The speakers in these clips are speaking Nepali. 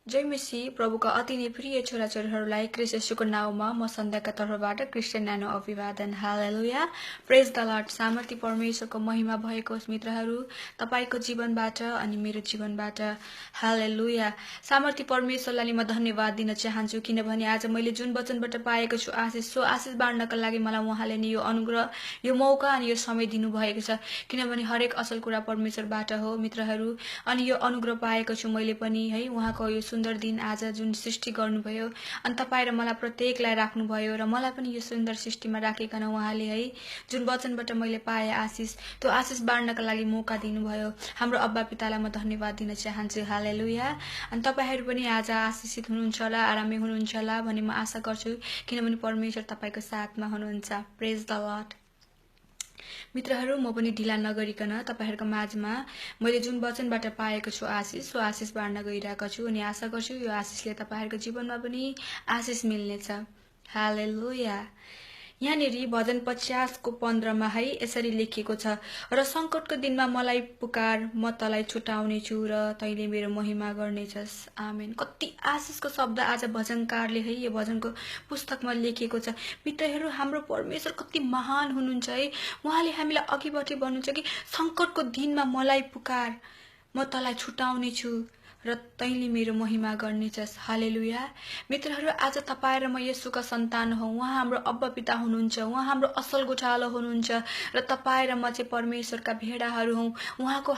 जय मसी प्रभुका अति नै प्रिय छोराछोरीहरूलाई क्रिस्ट येशूको नाउँमा म सन्ध्याका तर्फबाट क्रिस्चियन न्यानो अभिवादन। हालेलुया। प्रेज द लर्ड। सामर्थ्य परमेश्वरको महिमा भएको होस् मित्रहरू तपाईको जीवनबाट अनि मेरो जीवनबाट। हालेलुया। सामर्थ्य परमेश्वरलाई म धन्यवाद दिन चाहन्छु किनभने आज मैले जुन वचनबाट पाएको छु आशिष सो आशिष बाँड्नका लागि मलाई उहाँले नि यो अनुग्रह यो मौका अनि यो समय दिनुभएको छ किनभने हरेक असल कुरा परमेश्वरबाट हो मित्रहरू। अनि यो अनुग्रह पाएको छु मैले पनि है उहाँको यो सुन्दर दिन आज जुन सृष्टि गर्नुभयो अनि तपाईँ र मलाई प्रत्येकलाई राख्नुभयो र मलाई पनि यो सुन्दर सृष्टिमा राखिकन उहाँले है जुन वचनबाट मैले पाएँ आशिष त्यो आशिष बाँड्नका लागि मौका दिनुभयो। हाम्रो अब्बा पितालाई म धन्यवाद दिन चाहन्छु। हालेलुया। अनि तपाईहरू पनि आज आशिषित हुनुहुन्छ होला आरामै हुनुहुन्छ होला भन्ने म आशा गर्छु किनभने परमेश्वर तपाईको साथमा हुनुहुन्छ। प्रेज द लर्ड। मित्रहरू म पनि ढिला नगरिकन तपाईहरुको माझमा मैले जुन वचनबाट पाएको छु आशिष सो आशिष बाँड्न गइरहेको छु अनि आशा गर्छु यो आशिषले तपाईहरुको जीवनमा पनि आशिष मिल्नेछ। हालेलुया। यहाँनेरि भजन 50 को 15 मा है यसरी लेखिएको छ र संकटको दिनमा मलाई पुकार म तँलाई छुटाउने छु र तैले मेरो महिमा गर्नेछस्। आमेन। कति आशिषको शब्द आज भजनकारले है यो भजनको पुस्तकमा लेखिएको छ। मित्रहरू हाम्रो परमेश्वर कति महान हुनुहुन्छ है। उहाँले हामीलाई अघि बढी भन्नुहुन्छ कि संकटको दिनमा मलाई पुकार म तँलाई छुटाउने छु र तैले मेरो महिमा गर्नेछस्। हालेलुया। मित्रहरू आज तपाईँ र म येशूका सन्तान हौ। उहाँ हाम्रो अब्बा पिता हुनुहुन्छ। उहाँ हाम्रो असल गोठालो हुनुहुन्छ र तपाईँ र म चाहिँ परमेश्वरका भेडाहरू हौ। उहाँको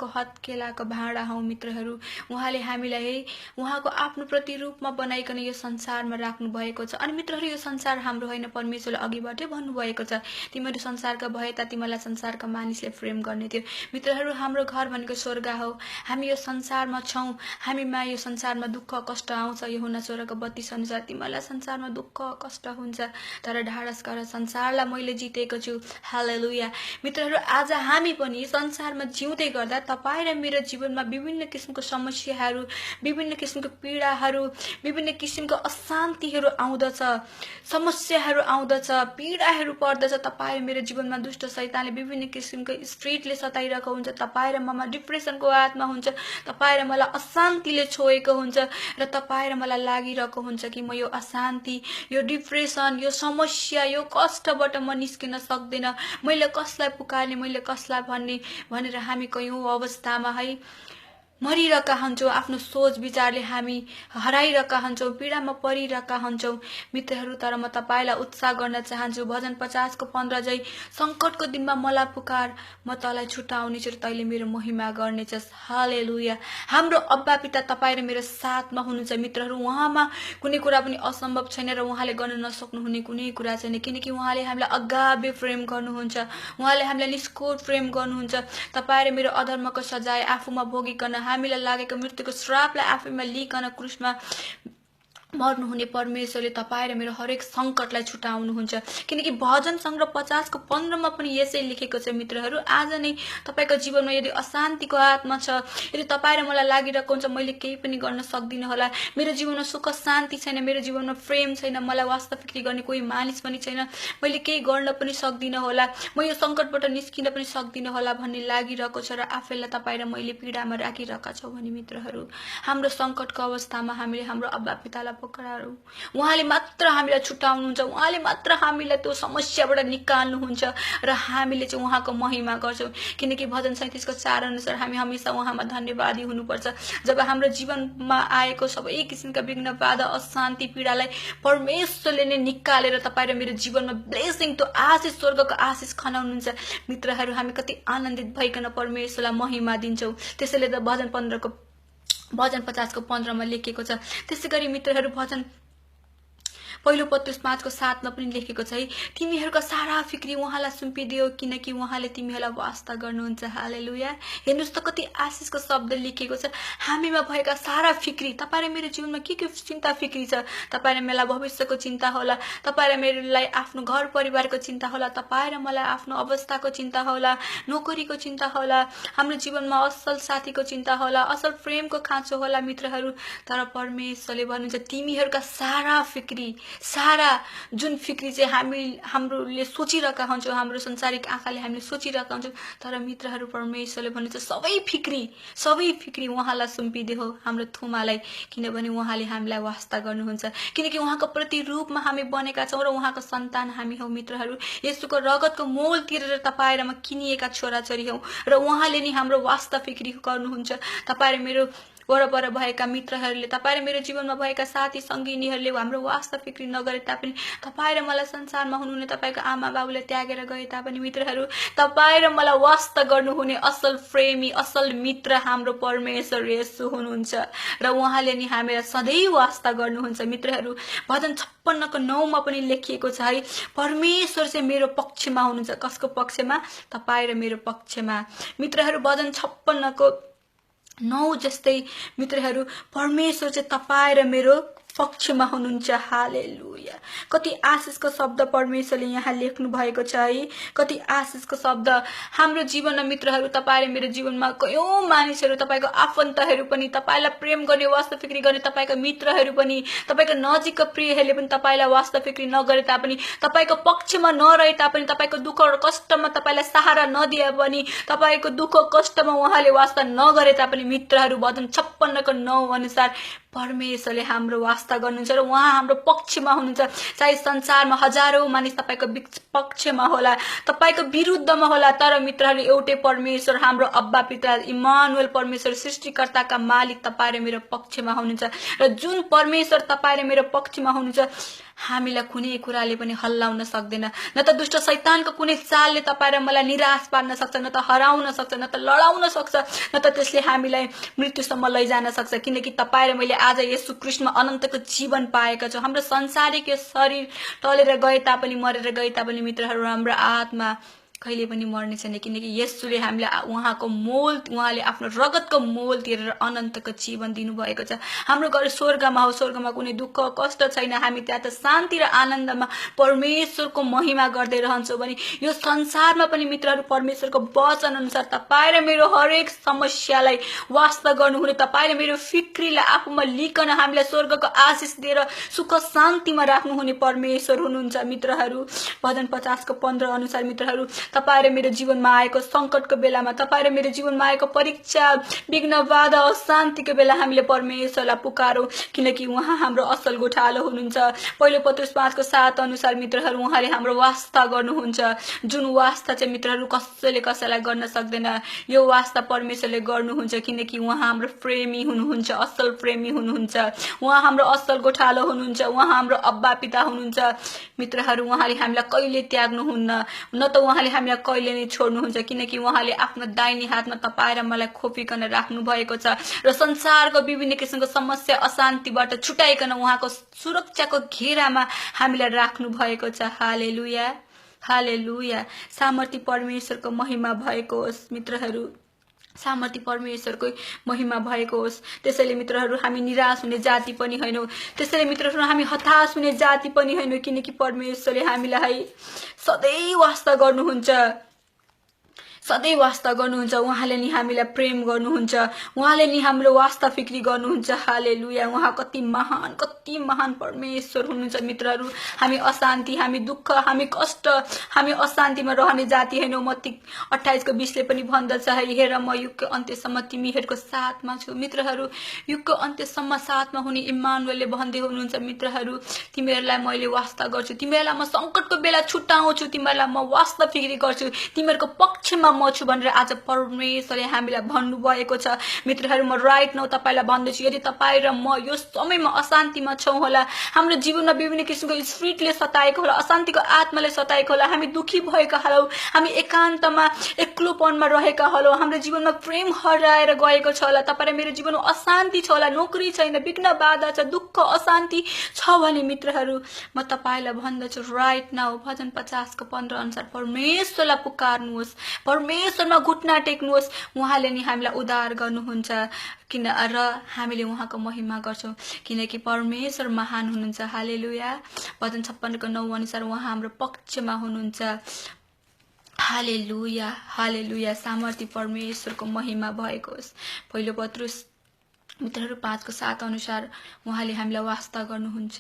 हत्केलाको भाँडा हौ मित्रहरू। उहाँले हामीलाई है उहाँको आफ्नो प्रतिरूपमा बनाइकन यो संसारमा राख्नु भएको छ। अनि मित्रहरू यो संसार हाम्रो होइन परमेश्वरले अघिबाटै भन्नुभएको छ तिमीहरू संसारका भए ता तिमीलाई संसारका मानिसले प्रेम गर्ने थियो। मित्रहरू हाम्रो घर भनेको स्वर्ग हो। हामी यो संसार छौं। हामीमा यो संसारमा दुःख कष्ट आउँछ। यूहन्ना 16:32 अनुसार तिमीलाई संसारमा दुःख कष्ट हुन्छ तर ढाडस गर संसारलाई मैले जितेको छु। हालेलुया। मित्रहरू आज हामी पनि संसारमा जिउँदै गर्दा तपाईँ र मेरो जीवनमा विभिन्न किसिमको समस्याहरू विभिन्न किसिमको पीडाहरू विभिन्न किसिमको अशान्तिहरू आउँदछ समस्याहरू आउँदछ पीडाहरू पर्दछ। तपाईँ र मेरो जीवनमा दुष्ट शैतानले विभिन्न किसिमको स्पिरिटले सताइरहेको हुन्छ। तपाईँ र ममा डिप्रेसनको आत्मा हुन्छ। तपाईँ र मलाई अशान्तिले छोएको हुन्छ र तपाईँ र मलाई लागिरहेको हुन्छ कि म यो अशान्ति यो डिप्रेसन यो समस्या यो कष्टबाट म निस्किन सक्दिन। मैले कसलाई पुकार्ने मैले कसलाई भन्ने भनेर हामी कयौं अवस्थामा है मरिरहेका हुन्छौं। आफ्नो सोच विचारले हामी हराइरहेका हुन्छौं पीडामा परिरहेका हुन्छौं मित्रहरू। तर म तपाईलाई उत्साह गर्न चाहन्छु भजन 50 को 15 जै संकटको दिनमा मलाई पुकार म तँलाई छुटाउने छु र तैले मेरो महिमा गर्नेछस्। हालेलुया। हाम्रो अब्बा पिता तपाईँ र मेरो साथमा हुनुहुन्छ मित्रहरू। उहाँमा कुनै कुरा पनि असम्भव छैन र उहाँले गर्न नसक्नु हुने कुनै कुरा छैन किनकि उहाँले हामीलाई अगाधै प्रेम गर्नुहुन्छ। उहाँले हामीलाई निष्ठुर प्रेम गर्नुहुन्छ। तपाईँ र मेरो अधर्मको सजाय आफूमा भोगिकन हामीलाई लागेको मृत्युको श्रापलाई आफैमा लिकन क्रुसमा मर्नुहुने परमेश्वरले तपाईँ र मेरो हरेक संकटलाई छुटाउनुहुन्छ किनकि भजन संग्रह 50 को 15 मा पनि यसै लेखेको छ मित्रहरू। आज नै तपाईको जीवनमा यदि अशान्तिको आत्मा छ यदि तपाईँ र मलाई लागिरहेको हुन्छ मैले केही पनि गर्न सक्दिन होला मेरो जीवनमा सुख शान्ति छैन मेरो जीवनमा प्रेम छैन मलाई वास्तविकता गर्ने कोही मानिस पनि छैन मैले केही गर्न पनि सक्दिन होला म यो संकटबाट निस्किन पनि सक्दिन होला भन्ने लागिरहेको छ र आफैलाई तपाईँ र मैले पीडामा राखिरहेका छौं भने मित्रहरू हाम्रो संकटको अवस्थामा हामीले हाम्रो अब्बा पितालाई पुकारौं। उहाँले मात्र हामीलाई छुटाउनुहुन्छ। उहाँले मात्र हामीलाई त्यो समस्याबाट निकाल्नुहुन्छ र हामीले चाहिँ उहाँको महिमा गर्छौं किनकि भजन 37 को 4 अनुसार हामी हमेशा उहाँमा धन्यवादी हुनुपर्छ। जब हाम्रो जीवनमा आएको सबै किसिमका विघ्न बाधा अशान्ति पीडालाई परमेश्वरले नै निकालेर तपाईँ र मेरो जीवनमा ब्लेसिङ त्यो आशिष स्वर्गको आशिष खनाउनुहुन्छ मित्रहरू। हामी कति आनन्दित भइकन परमेश्वरलाई महिमा दिन्छौं। त्यसैले त भजन 50 को 15 मा लेखिएको छ। त्यसैगरी मित्रहरू भजन पहिलो पत्रुस 5 को 7 मा पनि लेखेको छ है तिमीहरुका सारा फिक्री उहाँलाई सुम्पिदियो किनकि उहाँले तिमीहरुलाई वास्ता गर्नुहुन्छ। हालेलुया। हेर्नुस् त कति आशिषको शब्द लेखेको छ। हामीमा भएका सारा फिक्री तपाईँ र मेरो जीवनमा के चिन्ता फिक्री छ तपाईँ र मलाई भविष्यको चिन्ता होला तपाईँ र मेरोलाई आफ्नो घर परिवारको चिन्ता होला तपाईँ र मलाई आफ्नो अवस्थाको चिन्ता होला नोकरीको चिन्ता होला हाम्रो जीवनमा असल साथीको चिन्ता होला असल प्रेमको खाँचो होला मित्रहरू। तर परमेश्वरले भन्नुहुन्छ तिमीहरुका सारा फिक्री सारा जुन फिक्री चाहिँ हामीले सोचिरहेका हुन्छौँ, हाम्रो संसारिक आँखाले हामीले सोचिरहेका हुन्छौँ, तर मित्रहरू परमेश्वरले भन्नुहुन्छ सबै फिक्री उहाँलाई सुम्पिदियो हाम्रो थुमालाई, किनभने उहाँले हामीलाई वास्ता गर्नुहुन्छ, किनकि उहाँको प्रतिरूपमा हामी बनेका छौँ र उहाँको सन्तान हामी हौ। मित्रहरू, येशूको रगतको मोल तिरेर तपाईँ र म किनिएका छोराछोरी हौ र उहाँले नि हाम्रो वास्ता फिक्री गर्नुहुन्छ। तपाईँ र मेरो वरपर भएका मित्रहरूले, तपाईँ र मेरो जीवनमा भएका साथी सङ्गिनीहरूले हाम्रो वास्ता फिक्री नगरे तापनि, तपाईँ र मलाई संसारमा हुनुहुने तपाईँको आमा बाबुले त्यागेर गए तापनि मित्रहरू, तपाईँ र मलाई वास्ता गर्नुहुने असल प्रेमी, असल मित्र हाम्रो परमेश्वर येशू हुनुहुन्छ र उहाँले नि हामीलाई सधैँ वास्ता गर्नुहुन्छ। मित्रहरू, भजन 56:9 पनि लेखिएको छ है, परमेश्वर चाहिँ मेरो पक्षमा हुनुहुन्छ। कसको पक्षमा? तपाईँ र मेरो पक्षमा। मित्रहरू, भजन 56:9 जस्तै मित्रहरू, परमेश्वर चाहिँ तपाईँ र मेरो पक्षमा हुनुहुन्छ। हालेलुया। कति आशिषको शब्द परमेश्वरले यहाँ लेख्नु भएको छ है, कति आशिषको शब्द हाम्रो जीवनमा। मित्रहरू, तपाईँ र मेरो जीवनमा कयौं मानिसहरू, तपाईँको आफन्तहरू पनि, तपाईँलाई प्रेम गर्ने, वास्ता फिक्री गर्ने तपाईँको मित्रहरू पनि, तपाईँको नजिकको प्रियहरूले पनि तपाईँलाई वास्ता फिक्री नगरे तापनि, तपाईँको पक्षमा नरहे तापनि, तपाईँको दुःख र कष्टमा तपाईँलाई सहारा नदिए पनि, तपाईँको दुःख कष्टमा उहाँले वास्ता नगरे तापनि मित्रहरू, भजन 56:9 अनुसार परमेश्वरले हाम्रो वास्ता गर्नुहुन्छ र उहाँ हाम्रो पक्षमा हुनुहुन्छ। चाहे संसारमा हजारौं मानिस तपाईँको पक्षमा होला, तपाईँको विरुद्धमा होला, तर मित्रहरू, एउटै परमेश्वर हाम्रो अब्बा पिता इमानुएल परमेश्वर सृष्टिकर्ताका मालिक तपाईँ र मेरो पक्षमा हुनुहुन्छ। र जुन परमेश्वर तपाईँ र मेरो पक्षमा हुनुहुन्छ, हामीलाई कुनै कुराले पनि हल्लाउन सक्दैन। न त दुष्ट शैतानको कुनै चालले तपाईँ र मलाई निराश पार्न सक्छ, न त हराउन सक्छ, न त लडाउन सक्छ, न त त्यसले हामीलाई मृत्युसम्म लैजान सक्छ, किनकि तपाईँ र मैले आज येशू ख्रीष्टमा अनन्तको जीवन पाएका छौँ। हाम्रो संसारिक शरीर टलेर गए तापनि, मरेर गए तापनि मित्रहरू, हाम्रो आत्मा कहिले पनि मर्ने छैन, किनकि येशूले हामीलाई उहाँको मोल, उहाँले आफ्नो रगतको मोल तिरेर अनन्तको जीवन दिनुभएको छ। हाम्रो घर स्वर्गमा हो, स्वर्गमा कुनै दुःख कष्ट छैन। हामी त्यहाँ त शान्ति र आनन्दमा परमेश्वरको महिमा गर्दै रहन्छौँ भने यो संसारमा पनि मित्रहरू, परमेश्वरको वचन अनुसार तपाईँ र मेरो हरेक समस्यालाई वास्ता गर्नुहुने, तपाईँ र मेरो फिक्रीलाई आफूमा लिकन हामीलाई स्वर्गको आशिष दिएर सुख शान्तिमा राख्नुहुने परमेश्वर हुनुहुन्छ। मित्रहरू, भजन 50:15 अनुसार मित्रहरू, तपाईँ र मेरो जीवनमा आएको संकटको बेलामा, तपाईँ र मेरो जीवनमा आएको परीक्षा, विघ्न, बाधा, अशान्तिको बेला हामीले परमेश्वरलाई पुकारौँ, किनकि उहाँ हाम्रो असल गोठालो हुनुहुन्छ। पहिलो पत्रुस 5:7 अनुसार मित्रहरू, उहाँले हाम्रो वास्ता गर्नुहुन्छ। जुन वास्ता चाहिँ मित्रहरू कसैले कसैलाई गर्न सक्दैन, यो वास्ता परमेश्वरले गर्नुहुन्छ, किनकि उहाँ हाम्रो प्रेमी हुनुहुन्छ, असल प्रेमी हुनुहुन्छ। उहाँ हाम्रो असल गोठालो हुनुहुन्छ, उहाँ हाम्रो अब्बा पिता हुनुहुन्छ। मित्रहरू, उहाँले हामीलाई कहिले त्याग्नुहुन्न, न त उहाँले हामीलाई कहिले नै छोड्नुहुन्छ, किनकि उहाँले आफ्नो दाहिने हातमा तपाईँ र मलाई खोपिकन राख्नु भएको छ र संसारको विभिन्न किसिमको समस्या, अशान्तिबाट छुटाइकन उहाँको सुरक्षाको घेरामा हामीलाई राख्नु भएको छ। हालेलुया, हालेलुया। सामर्थी परमेश्वरको महिमा भएको होस् मित्रहरू, सामर्थी परमेश्वरको महिमा भएको होस्। त्यसैले मित्रहरू, हामी निराश हुने जाति पनि होइनौँ, त्यसैले मित्रहरू हामी हताश हुने जाति पनि होइनौँ, किनकि परमेश्वरले हामीलाई सधैँ वास्ता गर्नुहुन्छ, सधैँ वास्ता गर्नुहुन्छ। उहाँले नि हामीलाई प्रेम गर्नुहुन्छ, उहाँले नि हाम्रो वास्ता फिक्री गर्नुहुन्छ। हालेलुया। उहाँ कति महान परमेश्वर हुनुहुन्छ। मित्रहरू, हामी अशान्ति, हामी दुःख, हामी कष्ट, हामी अशान्तिमा रहने जाति हैनौँ। मत्ती 28:20 पनि भन्दछ, हेर म युगको अन्त्यसम्म तिमीहरूको साथमा छु। मित्रहरू, युगको अन्त्यसम्म साथमा हुने इम्मानुएलले भन्दै हुनुहुन्छ, मित्रहरू तिमीहरूलाई मैले वास्ता गर्छु, तिमीहरूलाई म संकटको बेला छुटाउँछु, तिमीहरूलाई म वास्ता फिक्री गर्छु, तिमीहरूको पक्षमा म छु भनेर आज परमेश्वरले हामीलाई भन्नुभएको छ। मित्रहरू, म राइट नाउ तपाईलाई भन्दैछु, यदि तपाईँ र म यो समयमा अशान्तिमा छौँ होला, हाम्रो जीवनमा विभिन्न किसिमको स्पिरिटले सताएको होला, अशान्तिको आत्माले सताएको होला, हामी दुखी भएका हलौ, हामी एकान्तमा एक्लोपनमा रहेका हलौ, हाम्रो जीवनमा प्रेम हराएर गएको छ होला, तपाईँ र मेरो जीवनमा अशान्ति छ होला, नोकरी छैन, विघ्न बाधा छ, दुःख अशान्ति छ भने मित्रहरू म तपाईलाई भन्दछु, राइट नाउ भजन 50:15 अनुसार परमेश्वरलाई पुकार्नुहोस्, परमेश्वरमा घुट्ना टेक्नुहोस्। उहाँले नि हामीलाई उद्धार गर्नुहुन्छ, किन र हामीले उहाँको महिमा गर्छौँ, किनकि परमेश्वर महान हुनुहुन्छ। हालेलुया। भजन 56:9 अनुसार उहाँ हाम्रो पक्षमा हुनुहुन्छ। हालेलुया, हालेलुया। सामर्थी परमेश्वरको महिमा भएको होस्। पहिलो पत्रुस मित्रहरू 5:7 अनुसार उहाँले हामीलाई वास्ता गर्नुहुन्छ।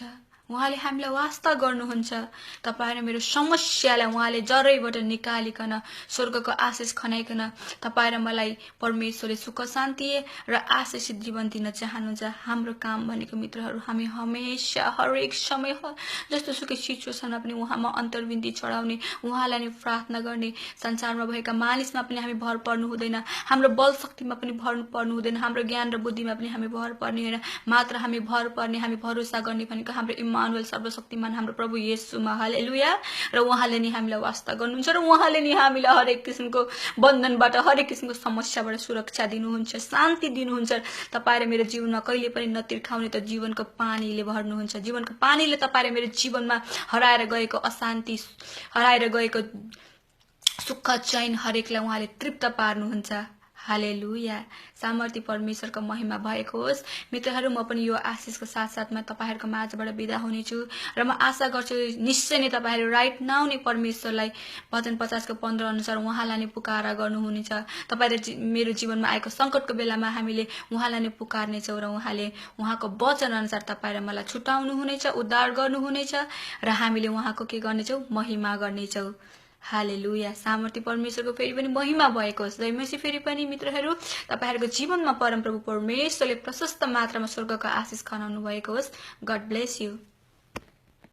उहाँले हामीलाई वास्ता गर्नुहुन्छ तपाईँ र मेरो समस्यालाई उहाँले जरैबाट निकालिकन स्वर्गको आशिष खनाइकन तपाईँ र मलाई परमेश्वरले सुख शान्ति र आशिषित जीवन दिन चाहनुहुन्छ हाम्रो काम भनेको मित्रहरू हामी हमेशा हरेक समय जस्तो सुकै सिचुएसनमा पनि उहाँमा अन्तर्विन्दी चढाउने उहाँलाई नै प्रार्थना गर्ने संसारमा भएका मानिसमा पनि हामी भर पर्नु हुँदैन हाम्रो बल शक्तिमा पनि भर पर्नु हुँदैन हाम्रो ज्ञान र बुद्धिमा पनि हामी भर पर्ने होइन मात्र हामी भर पर्ने हामी भरोसा गर्ने भनेको हाम्रो इम्मानुएल सर्वशक्तिमान हाम्रो प्रभु येशूमा हालेलुया र उहाँले नि हामीलाई वास्ता गर्नुहुन्छ र उहाँले नि हामीलाई हरेक किसिमको बन्धनबाट हरेक किसिमको समस्याबाट सुरक्षा दिनुहुन्छ शान्ति दिनुहुन्छ तपाईँ र मेरो जीवनमा कहिले पनि नतिर्खाउने त जीवनको पानीले भर्नुहुन्छ जीवनको पानीले तपाईँ र मेरो जीवनमा हराएर गएको अशान्ति हराएर गएको सुख चैन हरेकलाई उहाँले तृप्त पार्नुहुन्छ हालेलुया सामर्थ्य परमेश्वरको महिमा भएको होस् मित्रहरू म पनि यो आशिषको साथसाथमा तपाईहरुको माझबाट बिदा हुनेछु र म आशा गर्छु निश्चय नै तपाईहरु राइट नाउ नै परमेश्वरलाई वचन 50 को 15 अनुसार उहाँलाई नै पुकारा गर्नुहुनेछ तपाईहरु मेरो जीवनमा आएको संकटको बेलामा हामीले उहाँलाई नै पुकार्ने छौं र उहाँले उहाँको वचन अनुसार तपाईं र मलाई छुटाउनु हुनेछ उद्धार गर्नु हुनेछ र हामीले उहाँको के गर्ने छौं महिमा गर्ने छौं हालेलुया सामर्थ्य परमेश्वरको फेरि पनि महिमा भएको होस् जयमसी फेरि पनि मित्रहरू तपाईहरुको जीवनमा परमप्रभु परमेश्वरले प्रशस्त मात्रामा स्वर्गको आशिष खनाउनु भएको होस् गॉड ब्लेस यू